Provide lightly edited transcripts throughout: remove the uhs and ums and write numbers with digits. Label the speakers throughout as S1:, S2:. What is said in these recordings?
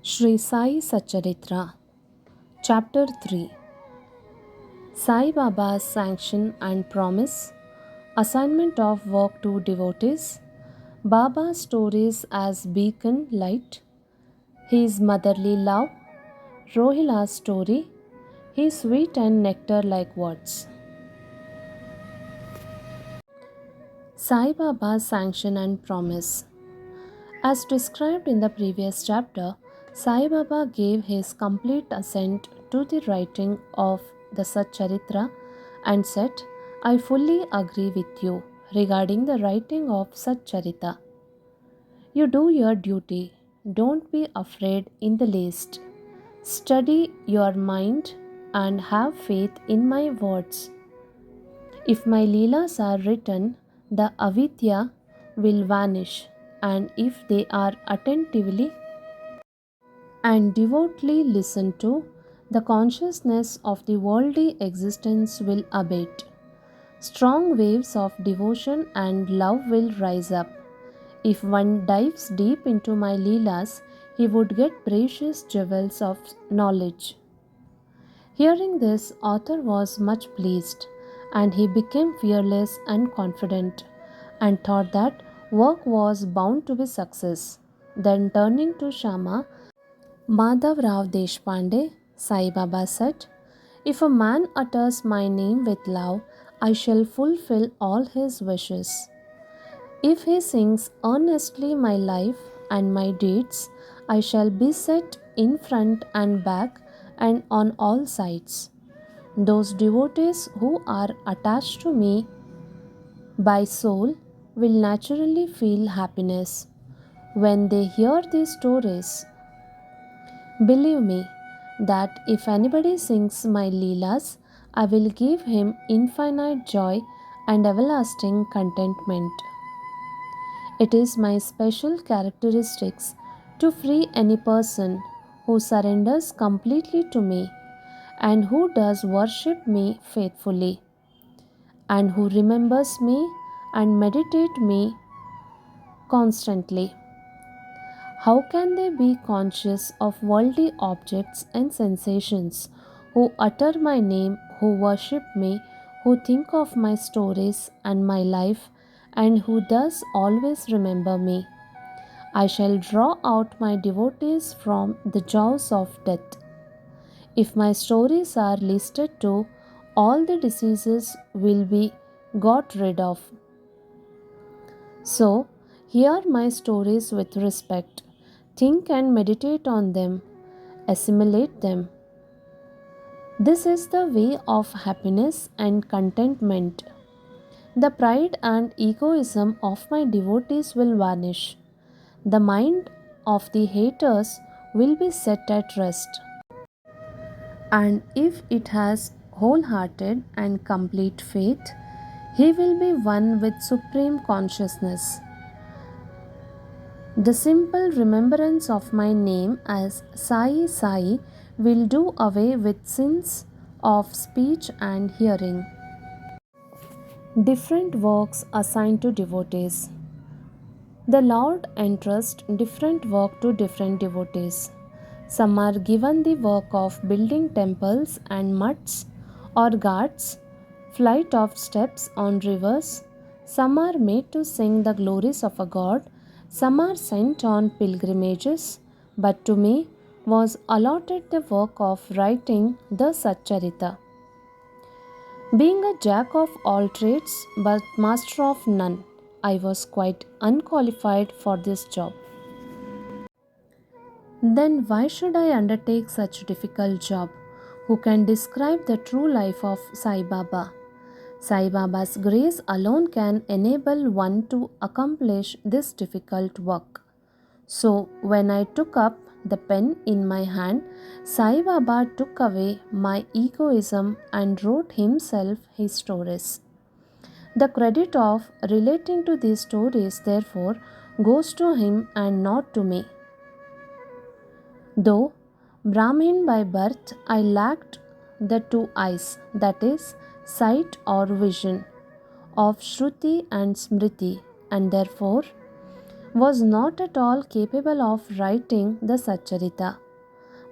S1: Shri Sai Satcharitra, Chapter 3. Sai Baba's Sanction and Promise, Assignment of Work to Devotees, Baba's Stories as Beacon Light, His Motherly Love, Rohilla's Story, His Sweet and Nectar-like Words. Sai Baba's Sanction and Promise. As described in the previous chapter, Sai Baba gave his complete assent to the writing of the Satcharitra and said, I fully agree with you regarding the writing of Satcharitra. You do your duty, don't be afraid in the least. Study your mind and have faith in my words. If my Leelas are written, the avidya will vanish, and if they are attentively and devoutly listened to, the consciousness of the worldly existence will abate. Strong waves of devotion and love will rise up. If one dives deep into my Leelas, he would get precious jewels of knowledge. Hearing this, author was much pleased, and he became fearless and confident, and thought that work was bound to be success. Then turning to Shama, Madhav Rao Deshpande, Sai Baba said, If a man utters my name with love, I shall fulfill all his wishes. If he sings earnestly my life and my deeds, I shall be set in front and back and on all sides. Those devotees who are attached to me by soul will naturally feel happiness when they hear these stories. Believe me that if anybody sings my Leelas, I will give him infinite joy and everlasting contentment. It is my special characteristics to free any person who surrenders completely to me and who does worship me faithfully and who remembers me and meditate me constantly. How can they be conscious of worldly objects and sensations who utter my name, who worship me, who think of my stories and my life, and who thus always remember me? I shall draw out my devotees from the jaws of death. If my stories are listed to, all the diseases will be got rid of. So, hear my stories with respect. Think and meditate on them. Assimilate them. This is the way of happiness and contentment. The pride and egoism of my devotees will vanish. The mind of the haters will be set at rest. And if it has wholehearted and complete faith, he will be one with supreme consciousness. The simple remembrance of my name as Sai Sai will do away with sins of speech and hearing. Different works assigned to devotees. The Lord entrusts different work to different devotees. Some are given the work of building temples and mutts or ghats, flight of steps on rivers. Some are made to sing the glories of a god. Some are sent on pilgrimages. But to me was allotted the work of writing the Satcharitra. Being a jack of all trades but master of none, I was quite unqualified for this job. Then why should I undertake such difficult job? Who can describe the true life of Sai Baba? Sai Baba's grace alone can enable one to accomplish this difficult work. So when I took up the pen in my hand, Sai Baba took away my egoism and wrote himself his stories. The credit of relating to these stories, therefore, goes to him and not to me. Though Brahmin by birth, I lacked the two eyes, that is, sight or vision, of Shruti and Smriti, and therefore was not at all capable of writing the Satcharitra.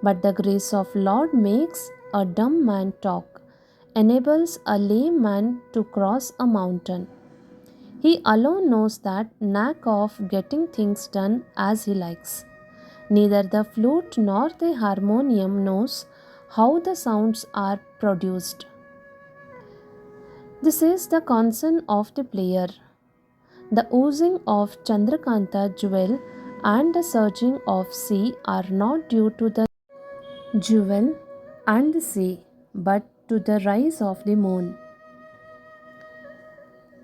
S1: But the grace of Lord makes a dumb man talk, enables a lame man to cross a mountain. He alone knows that knack of getting things done as he likes. Neither the flute nor the harmonium knows how the sounds are produced. This is the concern of the player. The oozing of Chandrakanta jewel and the surging of sea are not due to the jewel and the sea, but to the rise of the moon.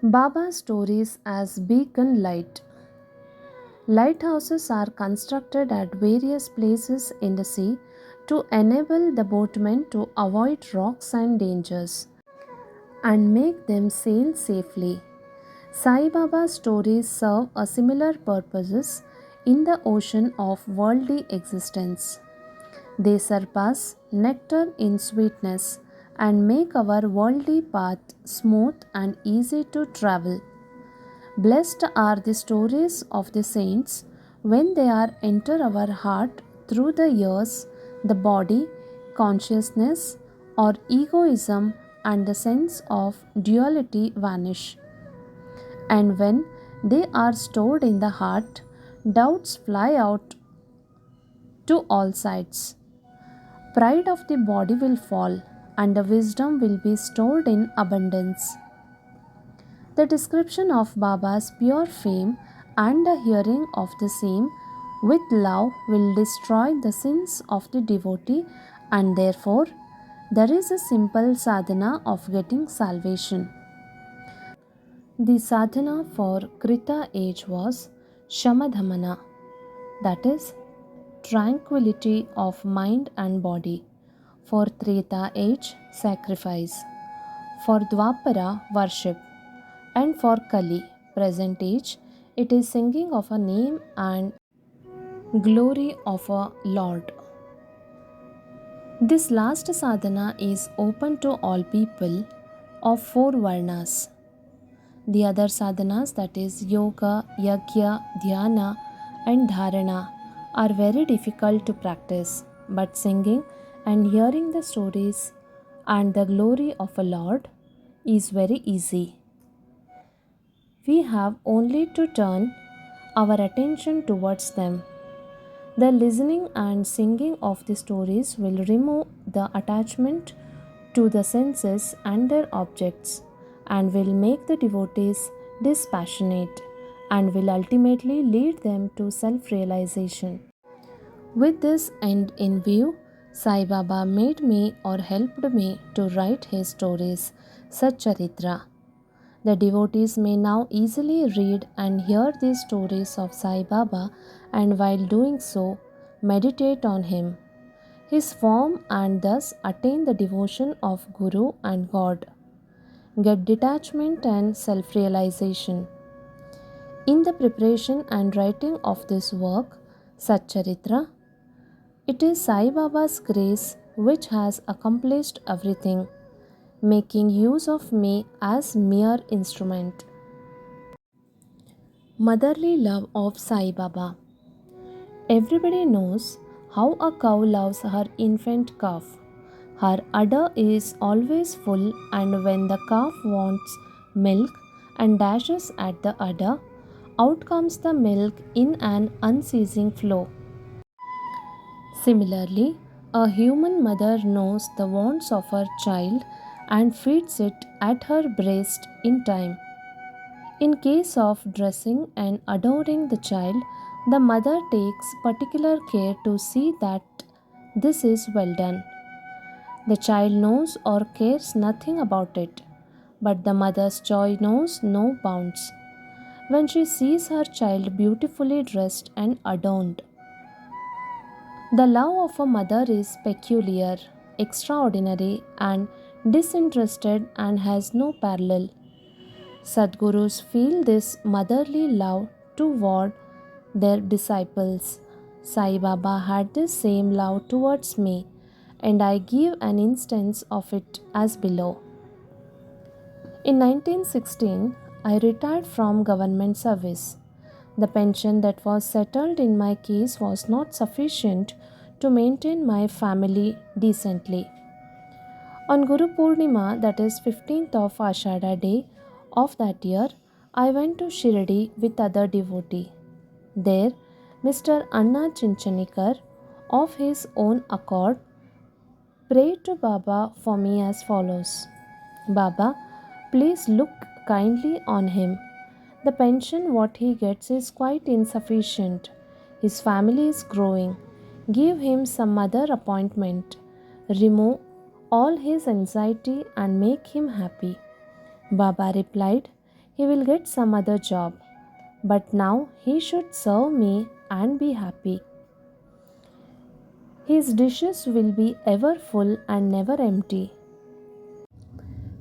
S1: Baba stories as beacon light. Lighthouses are constructed at various places in the sea to enable the boatmen to avoid rocks and dangers and make them sail safely. Sai Baba stories serve a similar purposes in the ocean of worldly existence. They surpass nectar in sweetness and make our worldly path smooth and easy to travel. Blessed are the stories of the saints when they are enter our heart through the ears, the body, consciousness, or egoism and the sense of duality vanish. And when they are stored in the heart, doubts fly out to all sides. Pride of the body will fall, and the wisdom will be stored in abundance. The description of Baba's pure fame and the hearing of the same with love will destroy the sins of the devotee, and therefore there is a simple sadhana of getting salvation. The sadhana for Krita age was Shamadhamana, that is, tranquility of mind and body. For Treta age, sacrifice. For Dwapara, worship. And for Kali, present age, it is singing of a name and glory of a Lord. This last sadhana is open to all people of four varnas. The other sadhanas, that is yoga, yagya, dhyana, and dharana, are very difficult to practice, but singing and hearing the stories and the glory of a Lord is very easy. We have only to turn our attention towards them. The listening and singing of the stories will remove the attachment to the senses and their objects and will make the devotees dispassionate and will ultimately lead them to self realization. With this end in view, Sai Baba made me or helped me to write his stories, Satcharitra. The devotees may now easily read and hear these stories of Sai Baba and while doing so, meditate on him, his form, and thus attain the devotion of Guru and God. Get detachment and self realization. In the preparation and writing of this work, Satcharitra, it is Sai Baba's grace which has accomplished everything, making use of me as mere instrument. Motherly love of Sai Baba. Everybody knows how a cow loves her infant calf. Her udder is always full, and when the calf wants milk and dashes at the udder, out comes the milk in an unceasing flow. Similarly, a human mother knows the wants of her child and feeds it at her breast in time. In case of dressing and adoring the child, the mother takes particular care to see that this is well done. The child knows or cares nothing about it, but the mother's joy knows no bounds when she sees her child beautifully dressed and adorned. The love of a mother is peculiar, extraordinary, and disinterested and has no parallel. Sadgurus feel this motherly love toward their disciples. Sai Baba had this same love towards me, and I give an instance of it as below. In 1916, I retired from government service. The pension that was settled in my case was not sufficient to maintain my family decently. On Guru Purnima, that is 15th of Ashada day of that year, I went to Shirdi with other devotee. There, Mr. Anna Chinchanikar, of his own accord, prayed to Baba for me as follows: Baba, please look kindly on him. The pension what he gets is quite insufficient. His family is growing. Give him some other appointment. Remove all his anxiety and make him happy. Baba replied, he will get some other job, but now he should serve me and be happy. His dishes will be ever full and never empty.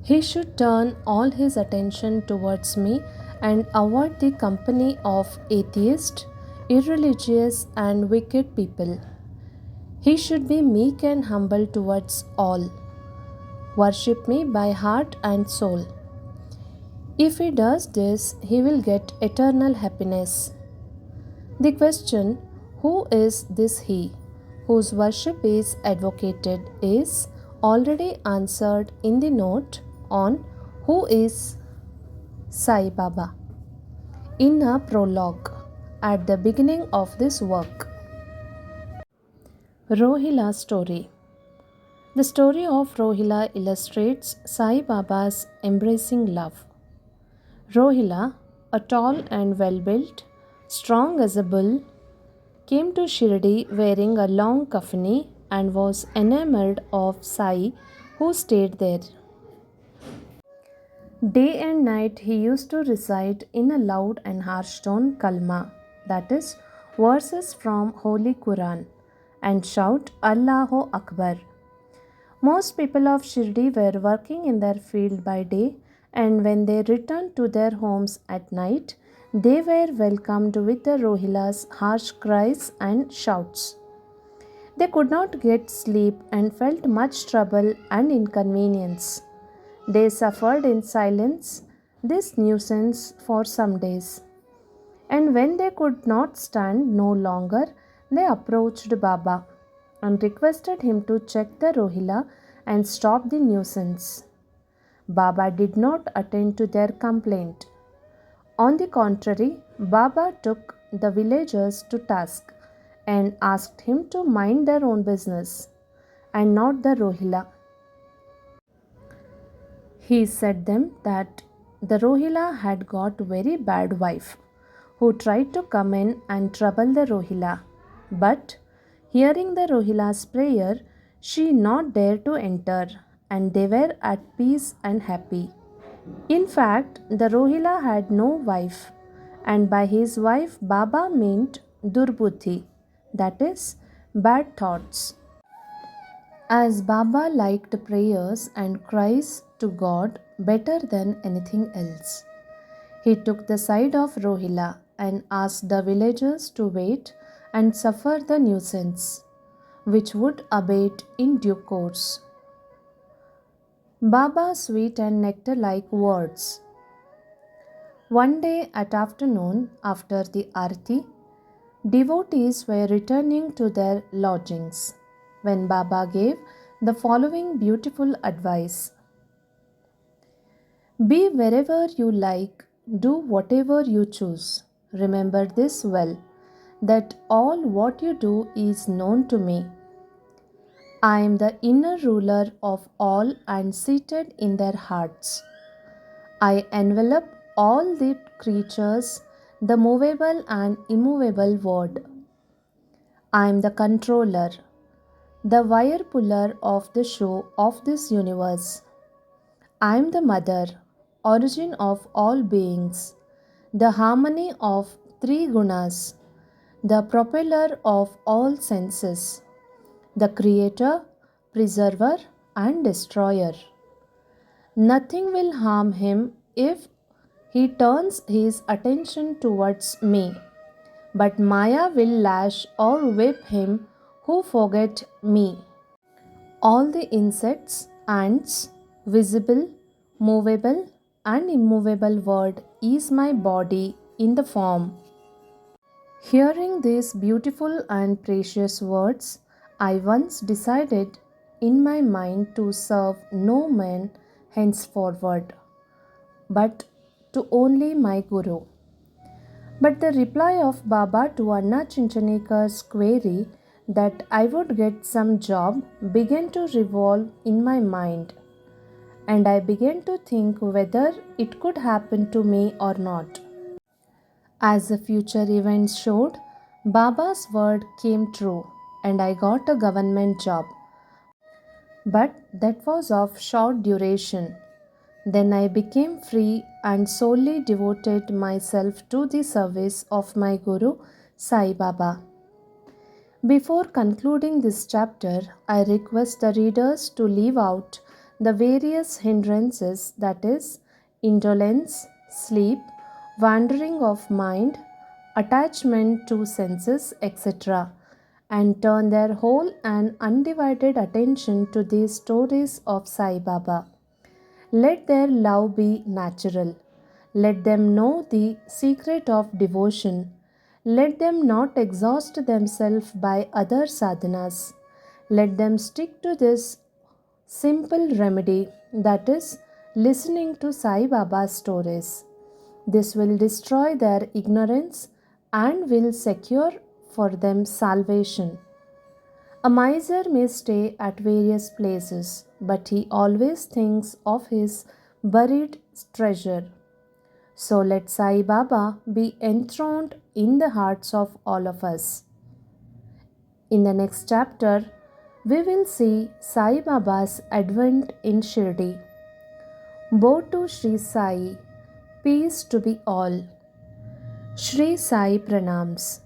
S1: He should turn all his attention towards me and avoid the company of atheists, irreligious, and wicked people. He should be meek and humble towards all. Worship me by heart and soul. If he does this, he will get eternal happiness. The question, who is this he, whose worship is advocated, is already answered in the note on who is Sai Baba in a prologue at the beginning of this work. Rohila story. The story of Rohila illustrates Sai Baba's embracing love. Rohila, a tall and well built, strong as a bull, came to Shirdi wearing a long kafani and was enamored of Sai, who stayed there. Day and night he used to recite in a loud and harsh tone kalma, that is, verses from Holy Quran, and shout Allahu Akbar. Most people of Shirdi were working in their field by day, and when they returned to their homes at night, they were welcomed with the Rohila's harsh cries and shouts. They could not get sleep and felt much trouble and inconvenience. They suffered in silence this nuisance for some days. And when they could not stand no longer, they approached Baba and requested him to check the Rohila and stop the nuisance. Baba did not attend to their complaint. On the contrary, Baba took the villagers to task and asked him to mind their own business and not the Rohila. He said them that the Rohila had got very bad wife who tried to come in and trouble the Rohila. But hearing the Rohila's prayer, she not dare to enter, and they were at peace and happy. In fact, the Rohila had no wife, and by his wife Baba meant Durbuddhi, that is, bad thoughts. As Baba liked prayers and cries to God better than anything else, he took the side of Rohila and asked the villagers to wait and suffer the nuisance, which would abate in due course. Baba's sweet and nectar like words. One day at afternoon, after the arti, devotees were returning to their lodgings when Baba gave the following beautiful advice: be wherever you like, do whatever you choose. Remember this well, that all what you do is known to me. I am the inner ruler of all and seated in their hearts. I envelop all the creatures, the movable and immovable world. I am the controller, the wire puller of the show of this universe. I am the mother, origin of all beings, the harmony of three gunas, the propeller of all senses, the creator, preserver, and destroyer. Nothing will harm him if he turns his attention towards me, but Maya will lash or whip him who forget me. All the insects, ants, visible, movable, and immovable world is my body in the form. Hearing these beautiful and precious words, I once decided in my mind to serve no man henceforward, but to only my Guru. But the reply of Baba to Anna Chinchanekar's query that I would get some job began to revolve in my mind, and I began to think whether it could happen to me or not. As the future events showed, Baba's word came true, and I got a government job. But that was of short duration. Then I became free and solely devoted myself to the service of my Guru, Sai Baba. Before concluding this chapter, I request the readers to leave out the various hindrances, that is, indolence, sleep, wandering of mind, attachment to senses, etc., and turn their whole and undivided attention to these stories of Sai Baba. Let their love be natural. Let them know the secret of devotion. Let them not exhaust themselves by other sadhanas. Let them stick to this simple remedy, that is, listening to Sai Baba's stories. This will destroy their ignorance and will secure for them salvation. A miser may stay at various places, but he always thinks of his buried treasure. So let Sai Baba be enthroned in the hearts of all of us. In the next chapter, we will see Sai Baba's advent in Shirdi. Bow to Shri Sai, peace to be all. Shri Sai pranams.